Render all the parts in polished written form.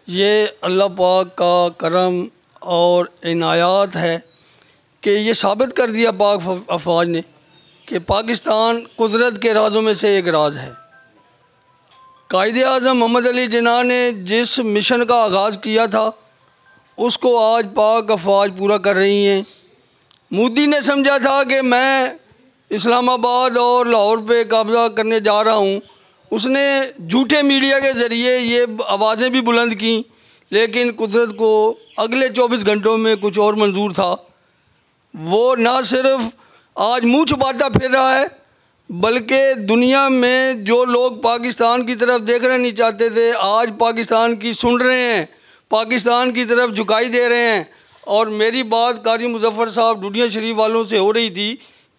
ये अल्लाह पाक का करम और इनायात है कि ये साबित कर दिया पाक अफवाज ने कि पाकिस्तान कुदरत के राज़ों में से एक राज है। कायदे आज़म मोहम्मद अली जिन्ना ने जिस मिशन का आगाज़ किया था उसको आज पाक अफवाज पूरा कर रही हैं। मोदी ने समझा था कि मैं इस्लामाबाद और लाहौर पे कब्ज़ा करने जा रहा हूँ। उसने झूठे मीडिया के ज़रिए ये आवाज़ें भी बुलंद की, लेकिन कुदरत को अगले 24 घंटों में कुछ और मंजूर था। वो ना सिर्फ आज मुँह छुपाता फिर रहा है, बल्कि दुनिया में जो लोग पाकिस्तान की तरफ देखना नहीं चाहते थे आज पाकिस्तान की सुन रहे हैं, पाकिस्तान की तरफ झुकाई दे रहे हैं। और मेरी बात कारी मुजफ्फर साहब डूडिया शरीफ वालों से हो रही थी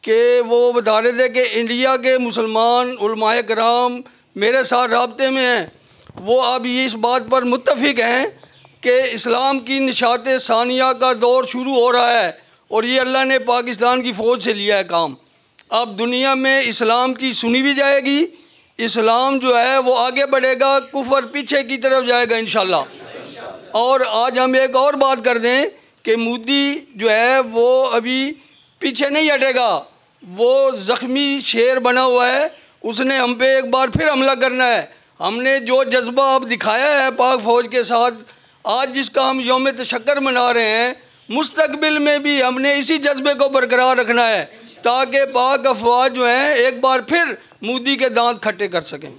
कि वो बता रहे थे कि इंडिया के मुसलमान उलमाए कराम मेरे साथ राब्ते में हैं। वो अब ये इस बात पर मुत्तफिक हैं कि इस्लाम की निशात सानिया का दौर शुरू हो रहा है और ये अल्लाह ने पाकिस्तान की फ़ौज से लिया है काम। अब दुनिया में इस्लाम की सुनी भी जाएगी, इस्लाम जो है वो आगे बढ़ेगा, कुफर पीछे की तरफ जाएगा इंशाल्लाह। और आज हम एक और बात कर दें कि मोदी जो है वो अभी पीछे नहीं हटेगा, वो ज़ख्मी शेर बना हुआ है, उसने हम पे एक बार फिर हमला करना है। हमने जो जज्बा अब दिखाया है पाक फ़ौज के साथ आज, जिसका हम यौम तशक्कर मना रहे हैं, मुस्तकबिल में भी हमने इसी जज्बे को बरकरार रखना है ताकि पाक अफवाज जो हैं एक बार फिर मोदी के दांत खट्टे कर सकें।